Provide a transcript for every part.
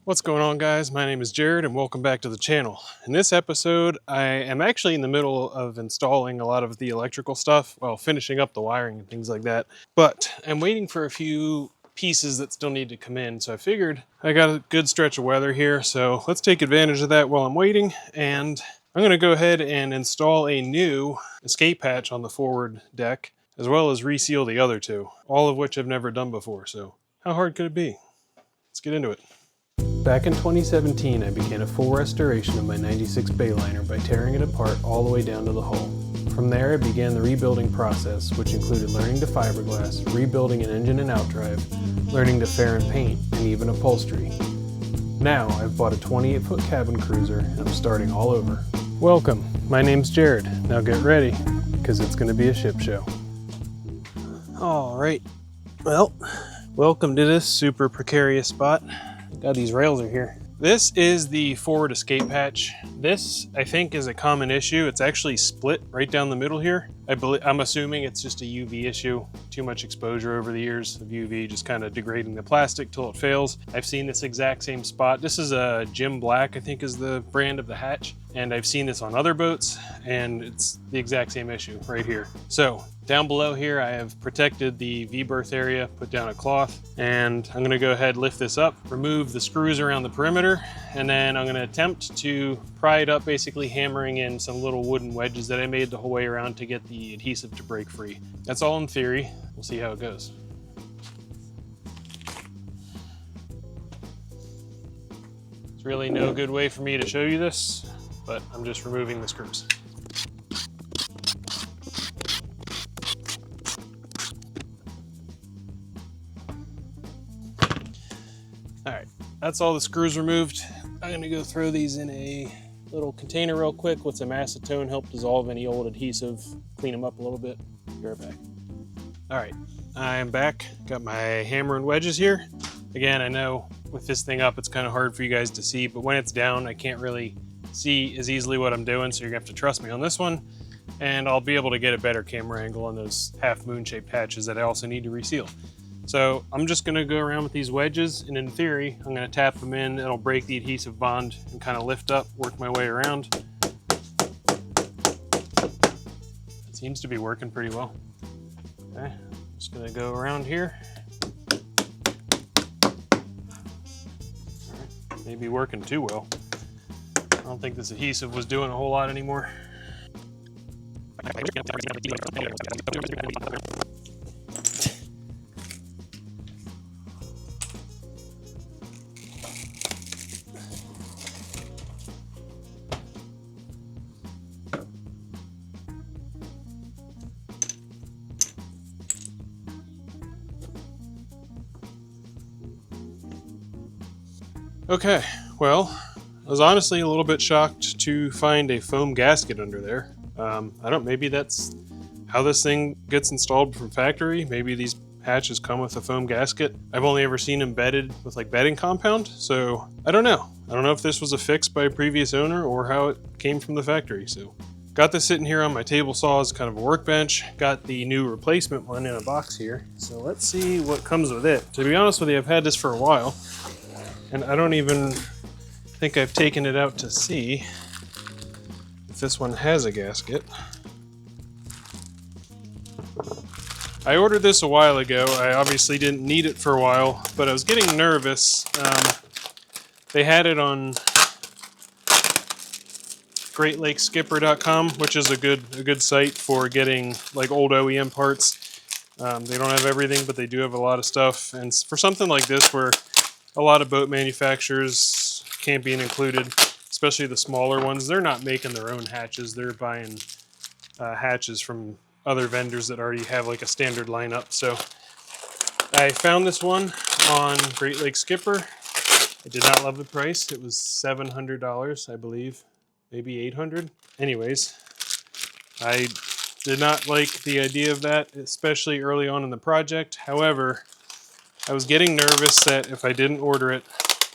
What's going on, guys? My name is Jared and welcome back to the channel. In this episode, I am actually in the middle of installing a lot of the electrical stuff, well, finishing up the wiring and things like that, but I'm waiting for a few pieces that still need to come in, so I figured I got a good stretch of weather here, so let's take advantage of that while I'm waiting, and I'm going to go ahead and install a new escape hatch on the forward deck, as well as reseal the other two, all of which I've never done before, so how hard could it be? Let's get into it. Back in 2017, I began a full restoration of my 96 Bayliner by tearing it apart all the way down to the hull. From there, I began the rebuilding process, which included learning to fiberglass, rebuilding an engine and outdrive, learning to fair and paint, and even upholstery. Now, I've bought a 28-foot cabin cruiser, and I'm starting all over. Welcome, my name's Jared. Now get ready, because it's going to be a ship show. Alright, well, welcome to this super precarious spot. God, these rails are here. This is the forward escape hatch. This, I think, is a common issue. It's actually split right down the middle here. I'm assuming it's just a UV issue. Too much exposure over the years of UV, just kind of degrading the plastic till it fails. I've seen this exact same spot. This is a Jim Black, I think is the brand of the hatch. And I've seen this on other boats, and it's the exact same issue right here. So down below here, I have protected the V-berth area, put down a cloth, and I'm gonna go ahead, lift this up, remove the screws around the perimeter, and then I'm gonna attempt to pry it up, basically hammering in some little wooden wedges that I made the whole way around to get the adhesive to break free. That's all in theory. We'll see how it goes. There's really no good way for me to show you this, but I'm just removing the screws. All right, that's all the screws removed. I'm gonna go throw these in a little container real quick with some acetone, help dissolve any old adhesive, clean them up a little bit. Be right back. All right, I'm back. Got my hammer and wedges here. Again, I know with this thing up, it's kind of hard for you guys to see, but when it's down, I can't really see as easily what I'm doing, so you're gonna have to trust me on this one, and I'll be able to get a better camera angle on those half moon shaped hatches that I also need to reseal. So I'm just gonna go around with these wedges, and in theory, I'm gonna tap them in, it'll break the adhesive bond and kind of lift up, work my way around. It seems to be working pretty well. Okay, just gonna go around here. All right, maybe working too well. I don't think this adhesive was doing a whole lot anymore. Okay, well, I was honestly a little bit shocked to find a foam gasket under there. I don't, maybe that's how this thing gets installed from factory. Maybe these hatches come with a foam gasket. I've only ever seen them bedded with like bedding compound, so I don't know. I don't know if this was a fix by a previous owner or how it came from the factory. So got this sitting here on my table saw as kind of a workbench. Got the new replacement one in a box here. So let's see what comes with it. To be honest with you, I've had this for a while, and I don't even think I've taken it out to see if this one has a gasket. I ordered this a while ago. I obviously didn't need it for a while, but I was getting nervous. They had it on GreatLakesSkipper.com, which is a good site for getting like old OEM parts. They don't have everything, but they do have a lot of stuff. And for something like this, where a lot of boat manufacturers can't be included, especially the smaller ones, they're not making their own hatches. They're buying hatches from other vendors that already have like a standard lineup. So I found this one on Great Lakes Skipper. I did not love the price. It was $700, I believe, maybe $800. Anyways, I did not like the idea of that, especially early on in the project. However, I was getting nervous that if I didn't order it,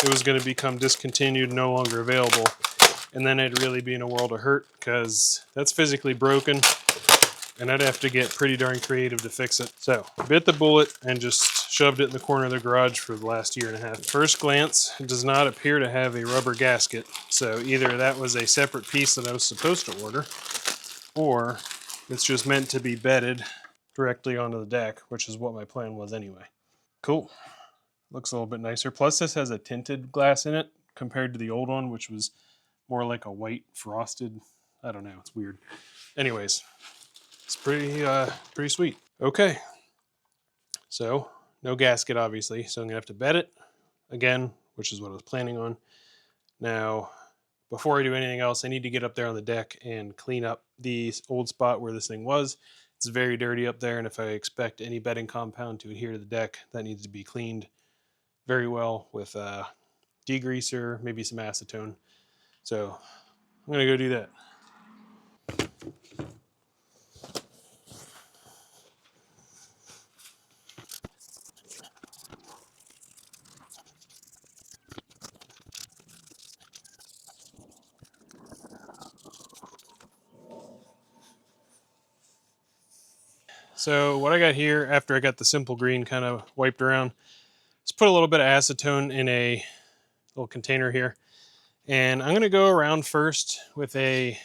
it was going to become discontinued, no longer available, and then I'd really be in a world of hurt because that's physically broken, and I'd have to get pretty darn creative to fix it. So I bit the bullet and just shoved it in the corner of the garage for the last year and a half. First glance, it does not appear to have a rubber gasket. So either that was a separate piece that I was supposed to order, or it's just meant to be bedded directly onto the deck, which is what my plan was anyway. Cool. Looks a little bit nicer. Plus this has a tinted glass in it compared to the old one, which was more like a white frosted. I don't know. It's weird. Anyways, it's pretty sweet. Okay. So no gasket, obviously. So I'm gonna have to bed it again, which is what I was planning on. Now, before I do anything else, I need to get up there on the deck and clean up the old spot where this thing was. It's very dirty up there, and if I expect any bedding compound to adhere to the deck, that needs to be cleaned very well with degreaser, maybe some acetone. So I'm gonna go do that. So what I got here after I got the simple green kind of wiped around, let's put a little bit of acetone in a little container here. And I'm gonna go around first with a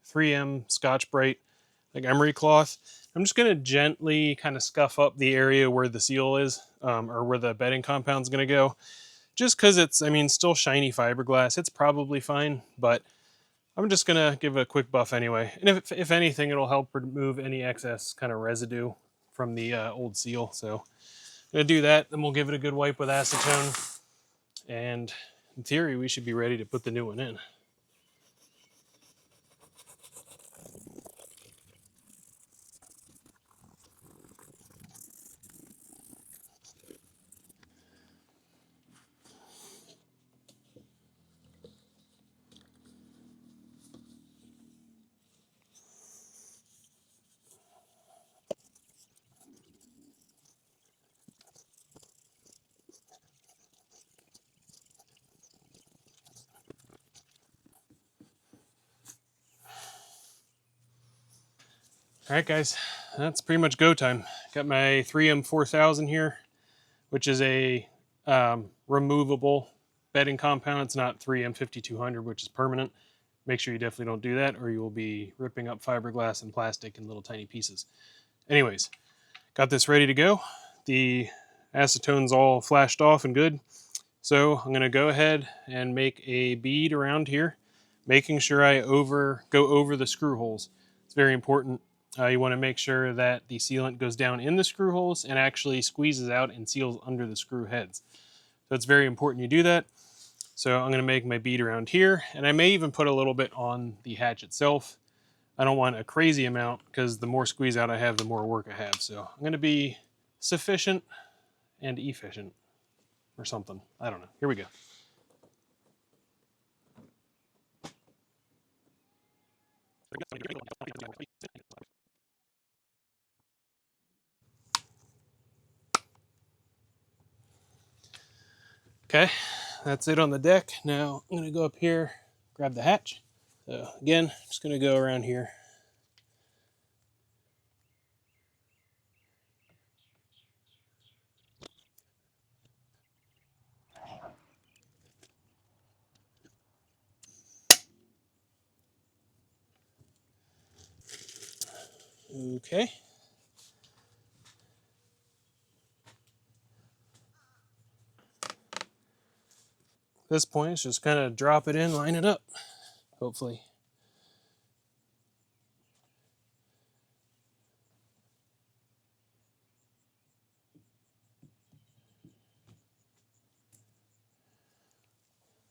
3M Scotch-Brite, like emery cloth. I'm just gonna gently kind of scuff up the area where the seal is, or where the bedding compound's gonna go. Just because it's, I mean, still shiny fiberglass, it's probably fine, but I'm just gonna give it a quick buff anyway. And if anything, it'll help remove any excess kind of residue from the old seal. So I'm gonna do that, then we'll give it a good wipe with acetone. And in theory, we should be ready to put the new one in. All right, guys, that's pretty much go time. Got my 3M 4000 here, which is a removable bedding compound. It's not 3M 5200, which is permanent. Make sure you definitely don't do that, or you will be ripping up fiberglass and plastic in little tiny pieces. Anyways, got this ready to go. The acetone's all flashed off and good. So I'm going to go ahead and make a bead around here, making sure I go over the screw holes. It's very important. You want to make sure that the sealant goes down in the screw holes and actually squeezes out and seals under the screw heads. So it's very important you do that. So I'm going to make my bead around here, and I may even put a little bit on the hatch itself. I don't want a crazy amount because the more squeeze out I have, the more work I have. So I'm going to be sufficient and efficient or something. I don't know. Here we go. Okay, that's it on the deck. Now I'm going to go up here, grab the hatch. So again, just going to go around here. Okay. At this point, it's just kind of drop it in, line it up, hopefully.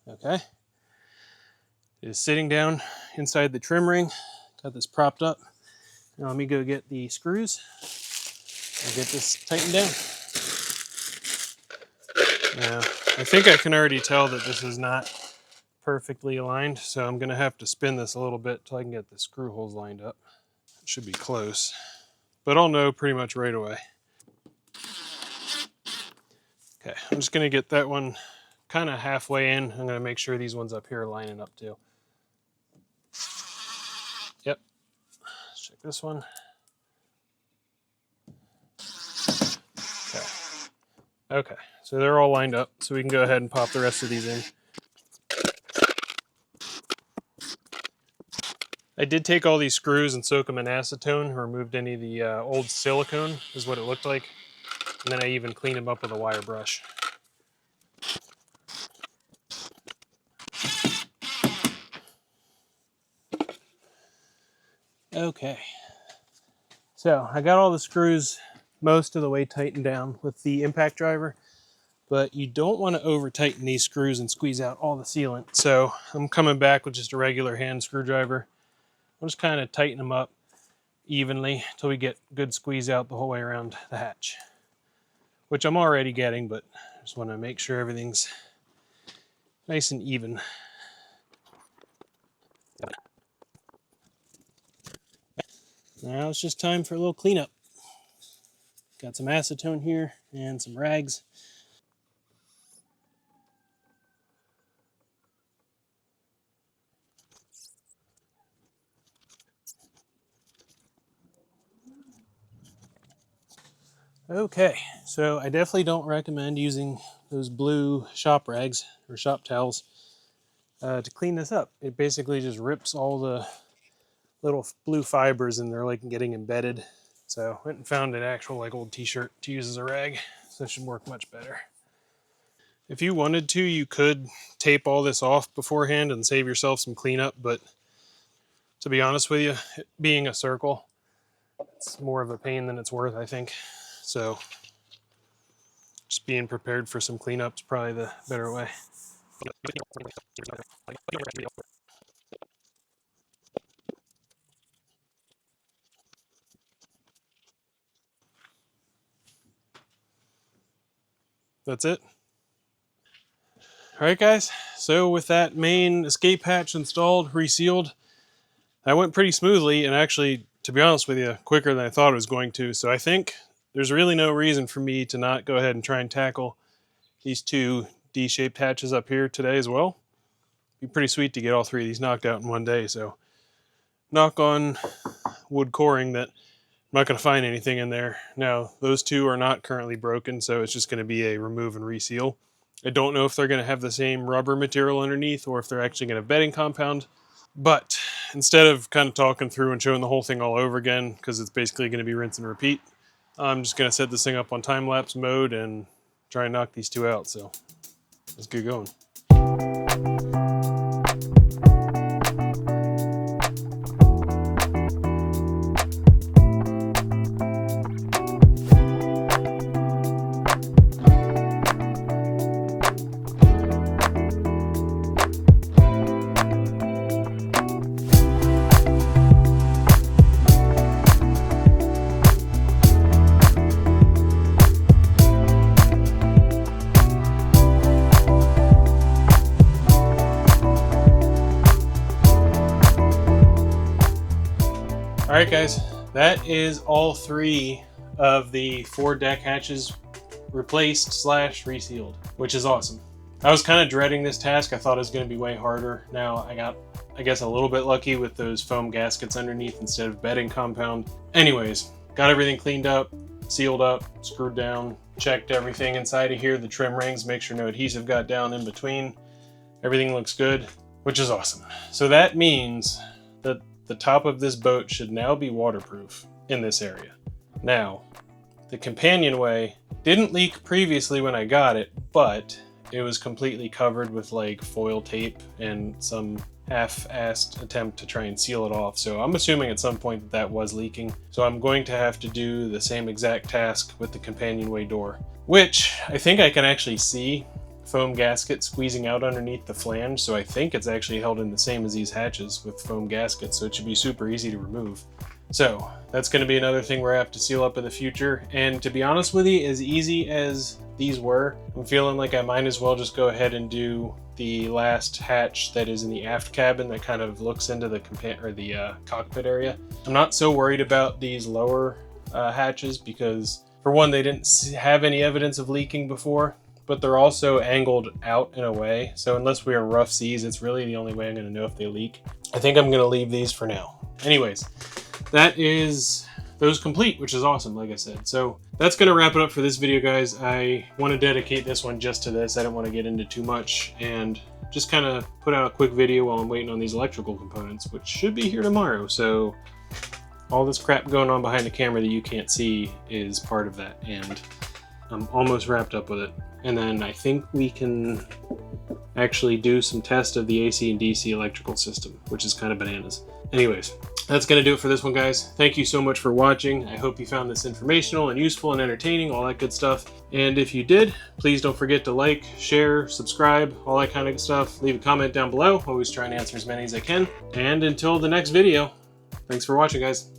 Okay. It is sitting down inside the trim ring. Got this propped up. Now let me go get the screws and get this tightened down. Now, I think I can already tell that this is not perfectly aligned, so I'm going to have to spin this a little bit till I can get the screw holes lined up. It should be close, but I'll know pretty much right away. Okay, I'm just going to get that one kind of halfway in. I'm going to make sure these ones up here are lining up too. Yep. Let's check this one. Okay. Okay, so they're all lined up, so we can go ahead and pop the rest of these in. I did take all these screws and soak them in acetone, removed any of the old silicone, is what it looked like. And then I even cleaned them up with a wire brush. Okay, so I got all the screws most of the way tightened down with the impact driver, but you don't want to over tighten these screws and squeeze out all the sealant. So I'm coming back with just a regular hand screwdriver. I'll just kind of tighten them up evenly until we get good squeeze out the whole way around the hatch, which I'm already getting, but I just want to make sure everything's nice and even. Now it's just time for a little cleanup. Got some acetone here and some rags. Okay, so I definitely don't recommend using those blue shop rags or shop towels to clean this up. It basically just rips all the little blue fibers and they're like getting embedded. So I went and found an actual like old t-shirt to use as a rag. So it should work much better. If you wanted to, you could tape all this off beforehand and save yourself some cleanup, but to be honest with you, it being a circle, it's more of a pain than it's worth, I think. So just being prepared for some cleanup is probably the better way. That's it. All right, guys. So with that main escape hatch installed, resealed, that went pretty smoothly and actually, to be honest with you, quicker than I thought it was going to. So I think there's really no reason for me to not go ahead and try and tackle these two D-shaped hatches up here today as well. It'd be pretty sweet to get all three of these knocked out in one day. So knock on wood coring that I'm not going to find anything in there. Now, those two are not currently broken, so it's just going to be a remove and reseal. I don't know if they're going to have the same rubber material underneath or if they're actually going to have bedding compound. But instead of kind of talking through and showing the whole thing all over again, because it's basically going to be rinse and repeat, I'm just going to set this thing up on time-lapse mode and try and knock these two out. So let's get going. All right, guys, that is all three of the 4 deck hatches replaced / resealed, which is awesome. I was kind of dreading this task. I thought it was going to be way harder. Now I got, I guess, a little bit lucky with those foam gaskets underneath instead of bedding compound. Anyways, got everything cleaned up, sealed up, screwed down, checked everything inside of here, the trim rings, make sure no adhesive got down in between. Everything looks good, which is awesome. So that means that the top of this boat should now be waterproof in this area. Now, the companionway didn't leak previously when I got it, but it was completely covered with like foil tape and some half-assed attempt to try and seal it off. So I'm assuming at some point that was leaking. So I'm going to have to do the same exact task with the companionway door, which I think I can actually see foam gasket squeezing out underneath the flange, so I think it's actually held in the same as these hatches with foam gaskets, so it should be super easy to remove. So that's going to be another thing where I have to seal up in the future, and to be honest with you, as easy as these were, I'm feeling like I might as well just go ahead and do the last hatch that is in the aft cabin that kind of looks into the cockpit area. I'm not so worried about these lower hatches because, for one, they didn't have any evidence of leaking before, but they're also angled out in a way. So unless we are in rough seas, it's really the only way I'm gonna know if they leak. I think I'm gonna leave these for now. Anyways, that is those complete, which is awesome, like I said. So that's going to wrap it up for this video, guys. I want to dedicate this one just to this. I don't want to get into too much, and just kind of put out a quick video while I'm waiting on these electrical components, which should be here tomorrow. So all this crap going on behind the camera that you can't see is part of that, and I'm almost wrapped up with it. And then I think we can actually do some test of the AC and DC electrical system, which is kind of bananas. Anyways, that's going to do it for this one, guys. Thank you so much for watching. I hope you found this informational and useful and entertaining, all that good stuff. And if you did, please don't forget to like, share, subscribe, all that kind of stuff. Leave a comment down below. Always try and answer as many as I can. And until the next video, thanks for watching, guys.